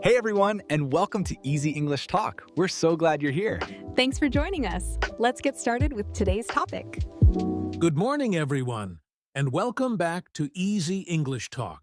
Hey everyone, and welcome to Easy English Talk. We're so glad you're here. Thanks for joining us. Let's get started with today's topic. Good morning, everyone, and welcome back to Easy English Talk,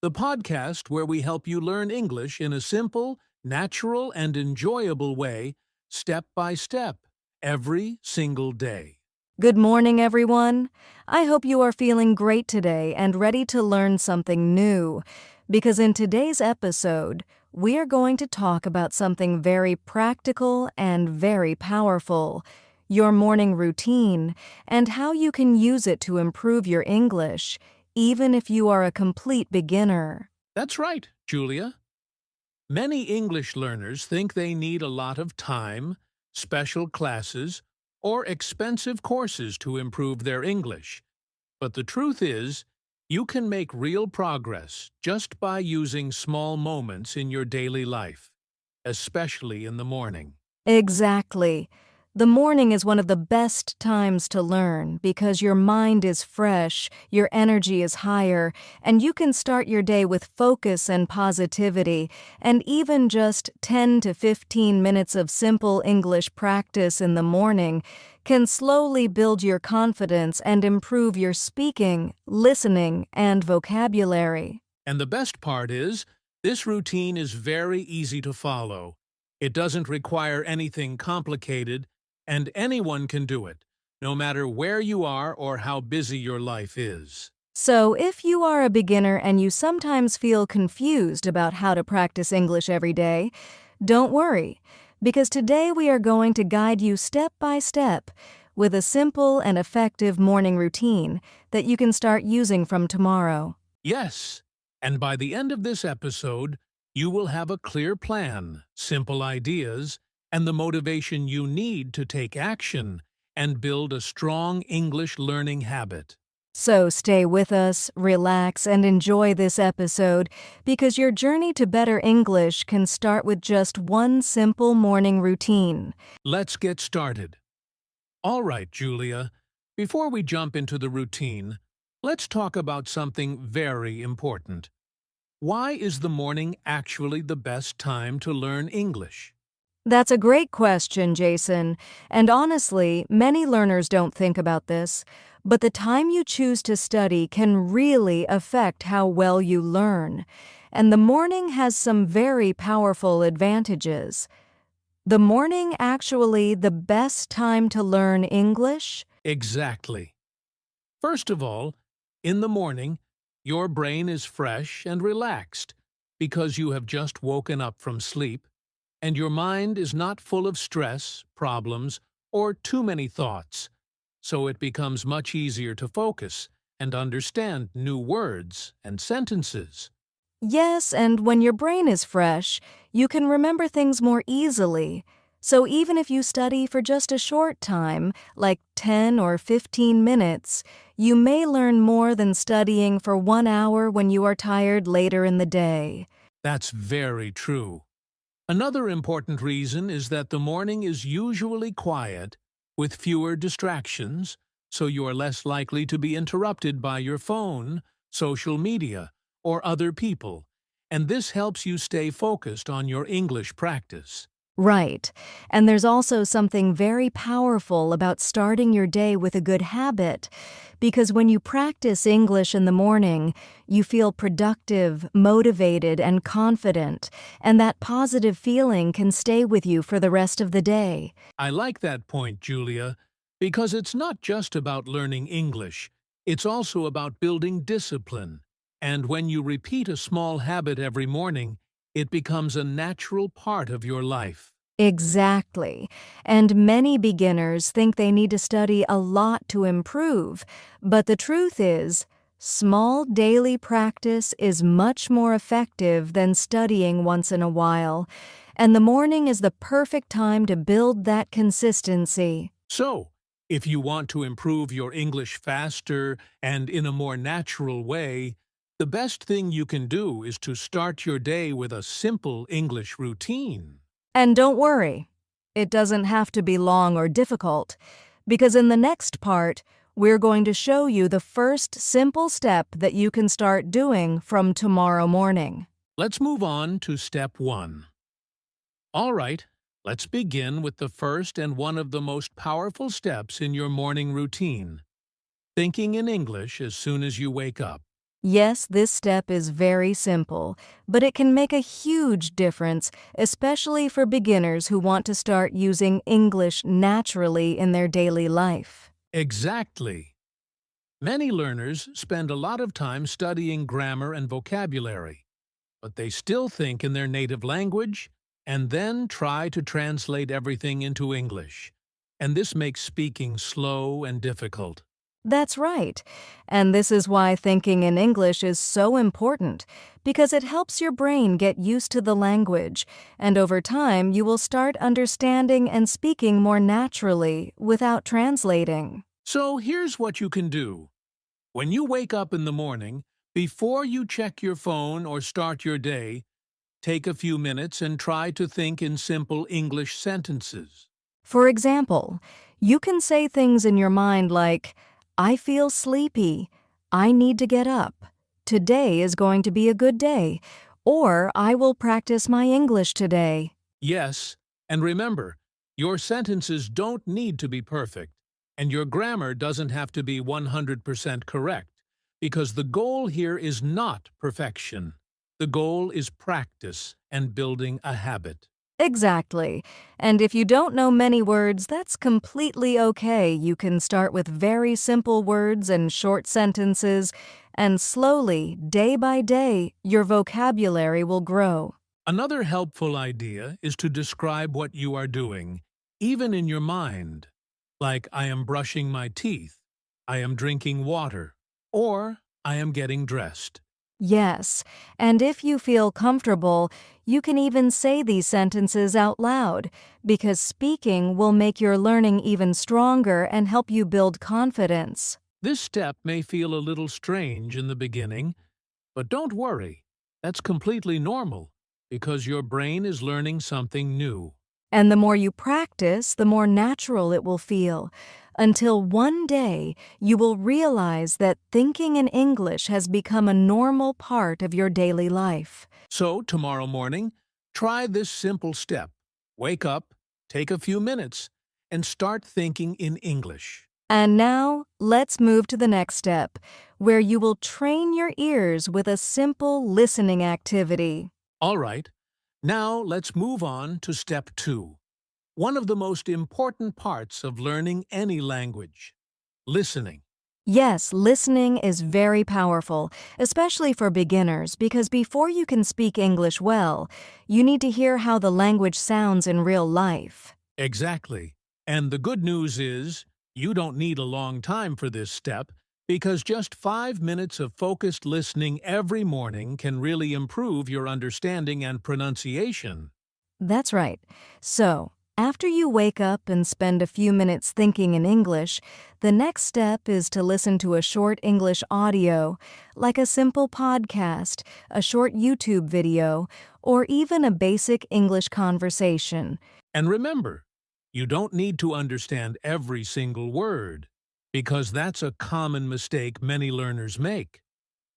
the podcast where we help you learn English in a simple, natural, and enjoyable way, step by step, every single day. Good morning, everyone. I hope you are feeling great today and ready to learn something new, because in today's episode, we are going to talk about something very practical and very powerful, your morning routine, and how you can use it to improve your English, even if you are a complete beginner. That's right, Julia. Many English learners think they need a lot of time, special classes, or expensive courses to improve their English. But the truth is, you can make real progress just by using small moments in your daily life, especially in the morning. Exactly. The morning is one of the best times to learn because your mind is fresh, your energy is higher, and you can start your day with focus and positivity, and even just 10 to 15 minutes of simple English practice in the morning can slowly build your confidence and improve your speaking, listening, and vocabulary. And the best part is, this routine is very easy to follow. It doesn't require anything complicated, and anyone can do it, no matter where you are or how busy your life is. So, if you are a beginner and you sometimes feel confused about how to practice English every day, don't worry, because today we are going to guide you step by step with a simple and effective morning routine that you can start using from tomorrow. Yes, and by the end of this episode, you will have a clear plan, simple ideas, and the motivation you need to take action and build a strong English learning habit. So stay with us, relax, and enjoy this episode because your journey to better English can start with just one simple morning routine. Let's get started. All right, Julia, before we jump into the routine, let's talk about something very important. Why is the morning actually the best time to learn English? That's a great question, Jason, and honestly, many learners don't think about this, but the time you choose to study can really affect how well you learn, and the morning has some very powerful advantages. The morning actually the best time to learn English? Exactly. First of all, in the morning, your brain is fresh and relaxed because you have just woken up from sleep, and your mind is not full of stress, problems, or too many thoughts, so it becomes much easier to focus and understand new words and sentences. Yes, and when your brain is fresh, you can remember things more easily. So even if you study for just a short time, like 10 or 15 minutes, you may learn more than studying for 1 hour when you are tired later in the day. That's very true. Another important reason is that the morning is usually quiet, with fewer distractions, so you are less likely to be interrupted by your phone, social media, or other people, and this helps you stay focused on your English practice. Right. And there's also something very powerful about starting your day with a good habit, because when you practice English in the morning, you feel productive, motivated, and confident, and that positive feeling can stay with you for the rest of the day. I like that point, Julia, because it's not just about learning English, it's also about building discipline. And when you repeat a small habit every morning, it becomes a natural part of your life. Exactly. And many beginners think they need to study a lot to improve, but the truth is, small daily practice is much more effective than studying once in a while, and the morning is the perfect time to build that consistency. So, if you want to improve your English faster and in a more natural way, the best thing you can do is to start your day with a simple English routine. And don't worry, it doesn't have to be long or difficult, because in the next part, we're going to show you the first simple step that you can start doing from tomorrow morning. Let's move on to step 1. All right, let's begin with the first and one of the most powerful steps in your morning routine, thinking in English as soon as you wake up. Yes, this step is very simple, but it can make a huge difference, especially for beginners who want to start using English naturally in their daily life. Exactly. Many learners spend a lot of time studying grammar and vocabulary, but they still think in their native language and then try to translate everything into English. And this makes speaking slow and difficult. That's right. And this is why thinking in English is so important, because it helps your brain get used to the language, and over time you will start understanding and speaking more naturally without translating. So here's what you can do. When you wake up in the morning, before you check your phone or start your day, take a few minutes and try to think in simple English sentences. For example, you can say things in your mind like, I feel sleepy, I need to get up, today is going to be a good day, or I will practice my English today. Yes, and remember, your sentences don't need to be perfect, and your grammar doesn't have to be 100% correct, because the goal here is not perfection. The goal is practice and building a habit. Exactly. And if you don't know many words, that's completely okay. You can start with very simple words and short sentences, and slowly, day by day, your vocabulary will grow. Another helpful idea is to describe what you are doing, even in your mind, like I am brushing my teeth, I am drinking water, or I am getting dressed. Yes, and if you feel comfortable, you can even say these sentences out loud, because speaking will make your learning even stronger and help you build confidence. This step may feel a little strange in the beginning, but don't worry, that's completely normal because your brain is learning something new. And the more you practice, the more natural it will feel, until one day you will realize that thinking in English has become a normal part of your daily life. So, tomorrow morning, try this simple step. Wake up, take a few minutes, and start thinking in English. And now, let's move to the next step, where you will train your ears with a simple listening activity. All right, now let's move on to step 2. One of the most important parts of learning any language, listening. Yes, listening is very powerful, especially for beginners, because before you can speak English well, you need to hear how the language sounds in real life. Exactly. And the good news is, you don't need a long time for this step, because just 5 minutes of focused listening every morning can really improve your understanding and pronunciation. That's right. So, after you wake up and spend a few minutes thinking in English, the next step is to listen to a short English audio, like a simple podcast, a short YouTube video, or even a basic English conversation. And remember, you don't need to understand every single word, because that's a common mistake many learners make.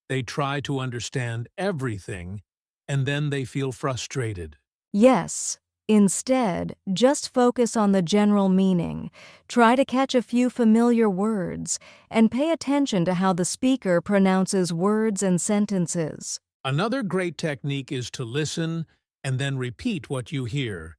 They try to understand everything, and then they feel frustrated. Yes. Instead, just focus on the general meaning. Try to catch a few familiar words, and pay attention to how the speaker pronounces words and sentences. Another great technique is to listen and then repeat what you hear,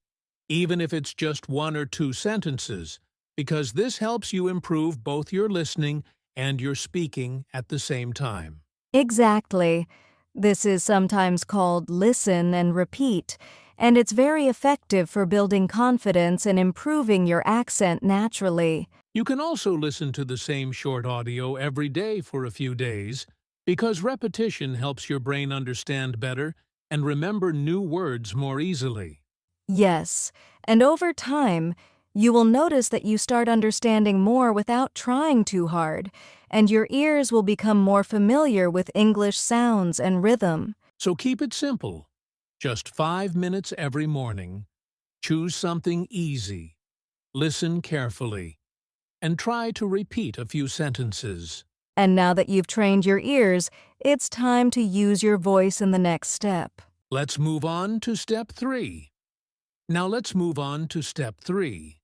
even if it's just 1 or 2 sentences, because this helps you improve both your listening and your speaking at the same time. Exactly. This is sometimes called listen and repeat, and it's very effective for building confidence and improving your accent naturally. You can also listen to the same short audio every day for a few days, because repetition helps your brain understand better and remember new words more easily. Yes, and over time, you will notice that you start understanding more without trying too hard, and your ears will become more familiar with English sounds and rhythm. So keep it simple. Just 5 minutes every morning. Choose something easy. Listen carefully. And try to repeat a few sentences. And now that you've trained your ears, it's time to use your voice in the next step. Let's move on to step 3. Now let's move on to step 3.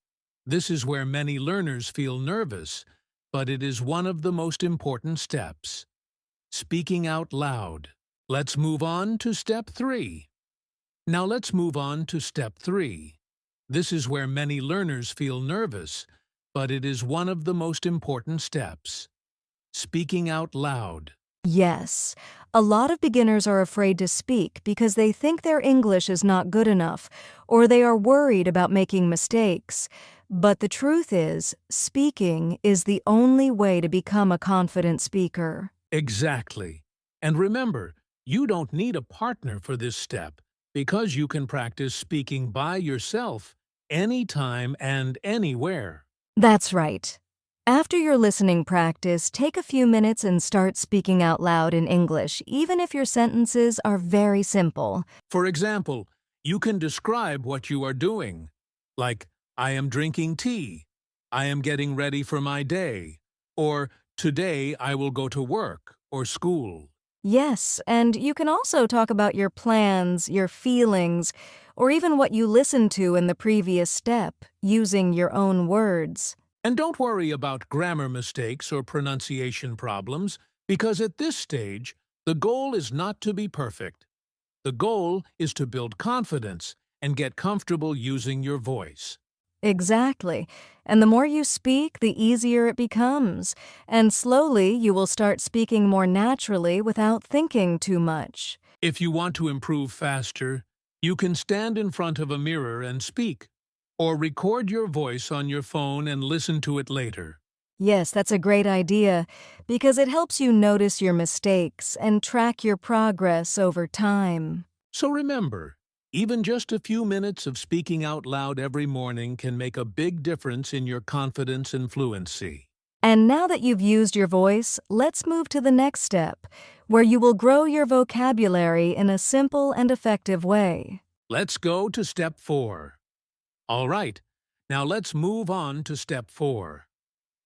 This is where many learners feel nervous, but it is one of the most important steps. Speaking out loud. Let's move on to step 3. Now let's move on to step 3. This is where many learners feel nervous, but it is one of the most important steps. Speaking out loud. Yes, a lot of beginners are afraid to speak because they think their English is not good enough, or they are worried about making mistakes. But the truth is, speaking is the only way to become a confident speaker. Exactly. And remember, you don't need a partner for this step because you can practice speaking by yourself anytime and anywhere. That's right. After your listening practice, take a few minutes and start speaking out loud in English, even if your sentences are very simple. For example, you can describe what you are doing, like, I am drinking tea, I am getting ready for my day, or today I will go to work or school. Yes, and you can also talk about your plans, your feelings, or even what you listened to in the previous step, using your own words. And don't worry about grammar mistakes or pronunciation problems, because at this stage, the goal is not to be perfect. The goal is to build confidence and get comfortable using your voice. Exactly. And the more you speak, the easier it becomes. And slowly, you will start speaking more naturally without thinking too much. If you want to improve faster, you can stand in front of a mirror and speak, or record your voice on your phone and listen to it later. Yes, that's a great idea, because it helps you notice your mistakes and track your progress over time. So remember, even just a few minutes of speaking out loud every morning can make a big difference in your confidence and fluency. And now that you've used your voice, let's move to the next step, where you will grow your vocabulary in a simple and effective way. Let's go to step 4. All right, now let's move on to step 4.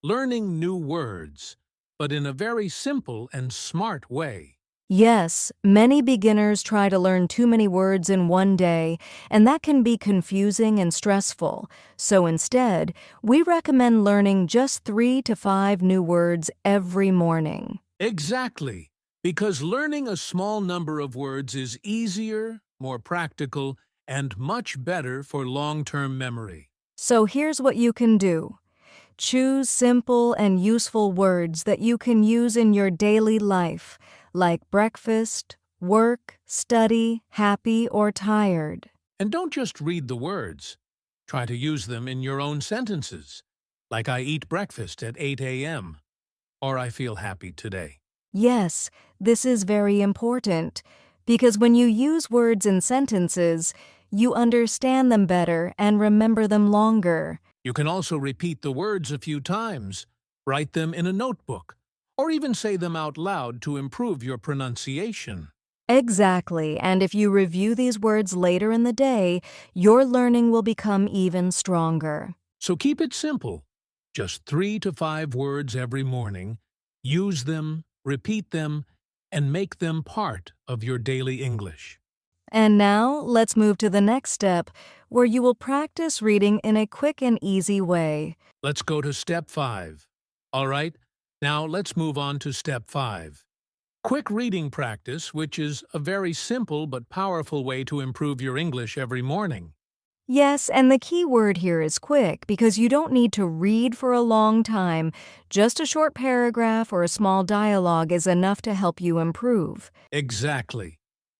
Learning new words, but in a very simple and smart way. Yes, many beginners try to learn too many words in one day, and that can be confusing and stressful. So instead, we recommend learning just 3 to 5 new words every morning. Exactly, because learning a small number of words is easier, more practical, and much better for long-term memory. So here's what you can do. Choose simple and useful words that you can use in your daily life, like breakfast, work, study, happy, or tired. And don't just read the words. Try to use them in your own sentences, like I eat breakfast at 8 a.m., or I feel happy today. Yes, this is very important, because when you use words in sentences, you understand them better and remember them longer. You can also repeat the words a few times, write them in a notebook, or even say them out loud to improve your pronunciation. Exactly, and if you review these words later in the day, your learning will become even stronger. So keep it simple. Just 3 to 5 words every morning. Use them, repeat them, and make them part of your daily English. And now, let's move to the next step, where you will practice reading in a quick and easy way. Let's go to step 5. All right, now let's move on to step 5. Quick reading practice, which is a very simple but powerful way to improve your English every morning. Yes, and the key word here is quick, because you don't need to read for a long time. Just a short paragraph or a small dialogue is enough to help you improve. Exactly.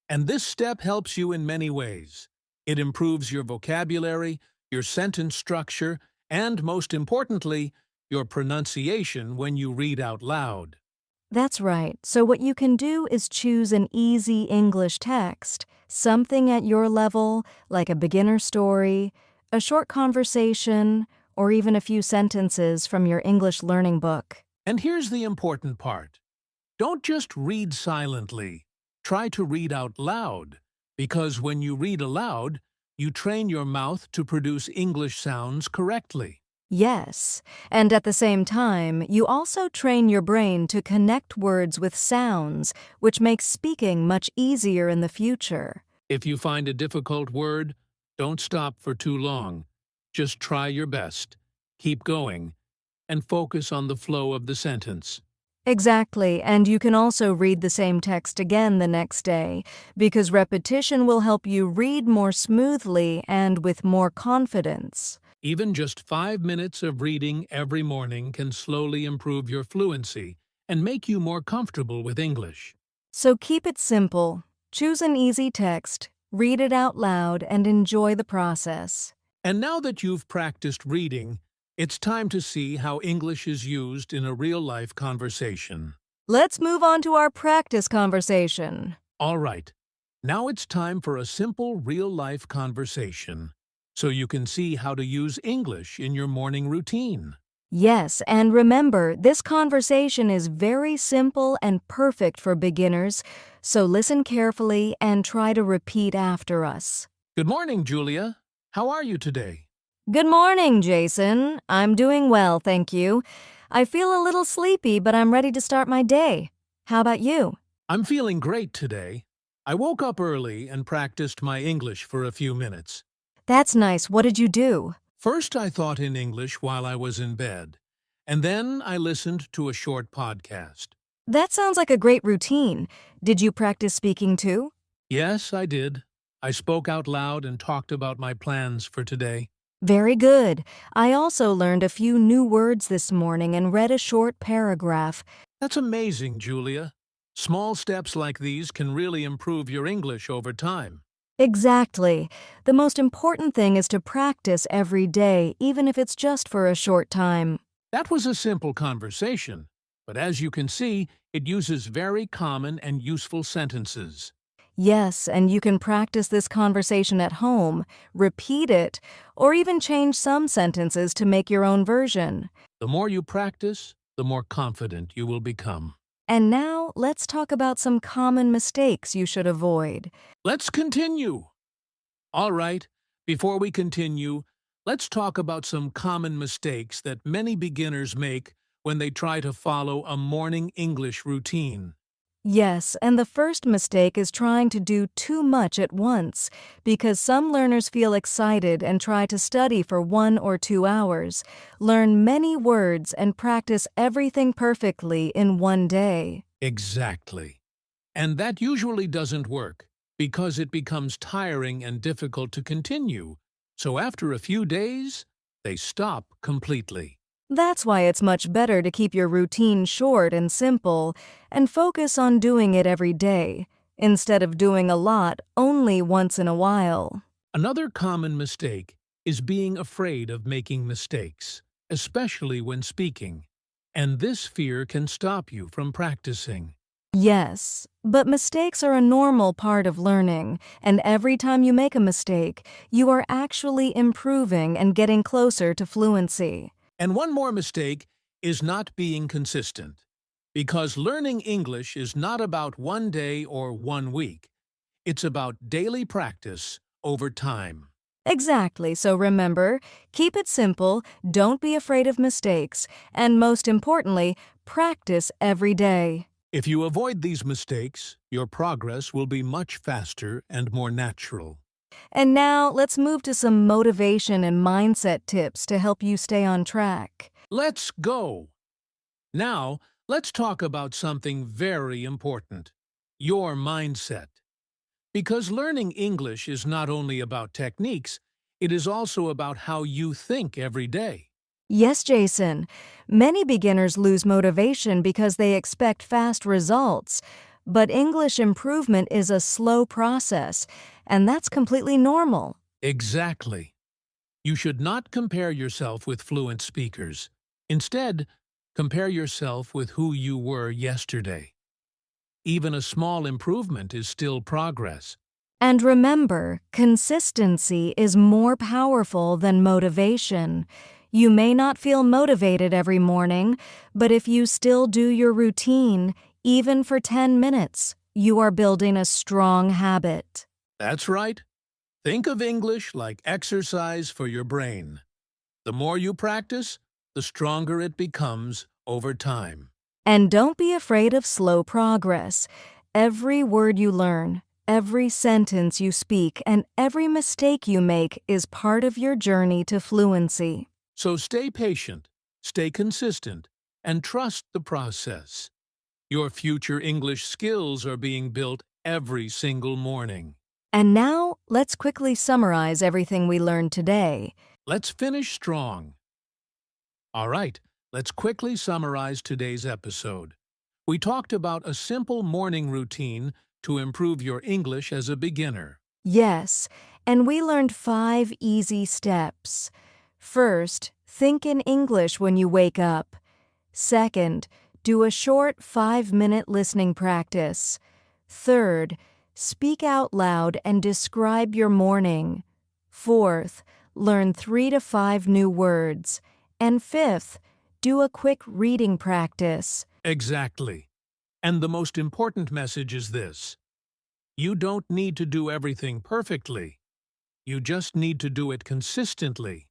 And this step helps you in many ways. It improves your vocabulary, your sentence structure, and most importantly, your pronunciation when you read out loud. That's right. So what you can do is choose an easy English text, something at your level, like a beginner story, a short conversation, or even a few sentences from your English learning book. And here's the important part. Don't just read silently. Try to read out loud, because when you read aloud, you train your mouth to produce English sounds correctly. Yes, and at the same time, you also train your brain to connect words with sounds, which makes speaking much easier in the future. If you find a difficult word, don't stop for too long. Just try your best. Keep going, and focus on the flow of the sentence. Exactly, and you can also read the same text again the next day, because repetition will help you read more smoothly and with more confidence. Even just 5 minutes of reading every morning can slowly improve your fluency and make you more comfortable with English. So keep it simple. Choose an easy text, read it out loud, and enjoy the process. And now that you've practiced reading, it's time to see how English is used in a real-life conversation. Let's move on to our practice conversation. All right, now it's time for a simple real-life conversation, so you can see how to use English in your morning routine. Yes, and remember, this conversation is very simple and perfect for beginners, so listen carefully and try to repeat after us. Good morning, Julia. How are you today? Good morning, Jason. I'm doing well, thank you. I feel a little sleepy, but I'm ready to start my day. How about you? I'm feeling great today. I woke up early and practiced my English for a few minutes. That's nice. What did you do? First, I thought in English while I was in bed, and then I listened to a short podcast. That sounds like a great routine. Did you practice speaking too? Yes, I did. I spoke out loud and talked about my plans for today. Very good. I also learned a few new words this morning and read a short paragraph. That's amazing, Julia. Small steps like these can really improve your English over time. Exactly. The most important thing is to practice every day, even if it's just for a short time. That was a simple conversation, but as you can see, it uses very common and useful sentences. Yes, and you can practice this conversation at home, repeat it, or even change some sentences to make your own version. The more you practice, the more confident you will become. And now, let's talk about some common mistakes you should avoid. Let's continue. All right, before we continue, let's talk about some common mistakes that many beginners make when they try to follow a morning English routine. Yes, and the first mistake is trying to do too much at once, because some learners feel excited and try to study for 1 or 2 hours, learn many words, and practice everything perfectly in one day. Exactly. And that usually doesn't work, because it becomes tiring and difficult to continue. So after a few days, they stop completely. That's why it's much better to keep your routine short and simple and focus on doing it every day, instead of doing a lot only once in a while. Another common mistake is being afraid of making mistakes, especially when speaking, and this fear can stop you from practicing. Yes, but mistakes are a normal part of learning, and every time you make a mistake, you are actually improving and getting closer to fluency. And one more mistake is not being consistent, because learning English is not about one day or 1 week. It's about daily practice over time. Exactly, so remember, keep it simple, don't be afraid of mistakes, and most importantly, practice every day. If you avoid these mistakes, your progress will be much faster and more natural. And now, let's move to some motivation and mindset tips to help you stay on track. Let's go! Now, let's talk about something very important: your mindset. Because learning English is not only about techniques, it is also about how you think every day. Yes, Jason. Many beginners lose motivation because they expect fast results. But English improvement is a slow process, and that's completely normal. Exactly. You should not compare yourself with fluent speakers. Instead, compare yourself with who you were yesterday. Even a small improvement is still progress. And remember, consistency is more powerful than motivation. You may not feel motivated every morning, but if you still do your routine, even for 10 minutes, you are building a strong habit. That's right. Think of English like exercise for your brain. The more you practice, the stronger it becomes over time. And don't be afraid of slow progress. Every word you learn, Every sentence you speak and every mistake you make is part of your journey to fluency. So stay patient, stay consistent, and trust the process. Your future English skills are being built every single morning. And now, let's quickly summarize everything we learned today. Let's finish strong. All right, let's quickly summarize today's episode. We talked about a simple morning routine to improve your English as a beginner. Yes, and we learned 5 easy steps. First, think in English when you wake up. Second, do a short 5-minute listening practice. Third, speak out loud and describe your morning. Fourth, learn 3 to 5 new words. And fifth, do a quick reading practice. Exactly. And the most important message is this. You don't need to do everything perfectly. You just need to do it consistently,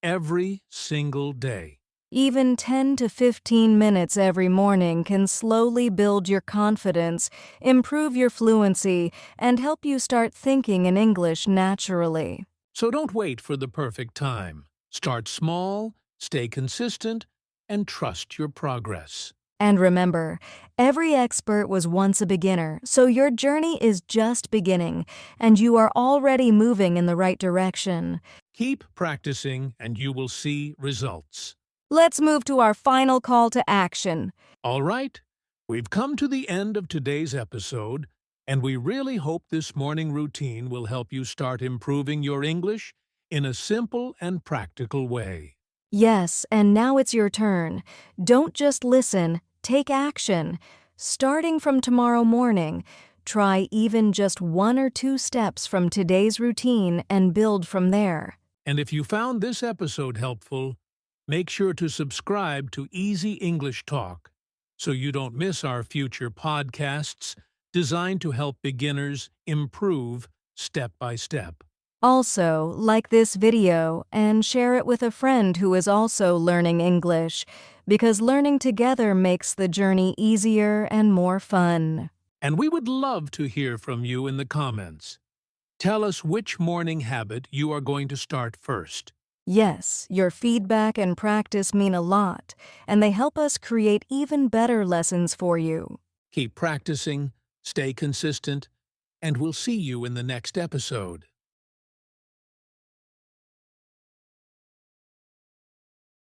every single day. Even 10 to 15 minutes every morning can slowly build your confidence, improve your fluency, and help you start thinking in English naturally. So don't wait for the perfect time. Start small, stay consistent, and trust your progress. And remember, every expert was once a beginner, so your journey is just beginning, and you are already moving in the right direction. Keep practicing, and you will see results. Let's move to our final call to action. All right, we've come to the end of today's episode, and we really hope this morning routine will help you start improving your English in a simple and practical way. Yes, and now it's your turn. Don't just listen, take action. Starting from tomorrow morning, try even just 1 or 2 steps from today's routine and build from there. And if you found this episode helpful, make sure to subscribe to Easy English Talk so you don't miss our future podcasts designed to help beginners improve step by step. Also, like this video and share it with a friend who is also learning English, because learning together makes the journey easier and more fun. And we would love to hear from you in the comments. Tell us which morning habit you are going to start first. Yes, your feedback and practice mean a lot, and they help us create even better lessons for you. Keep practicing, stay consistent, and we'll see you in the next episode.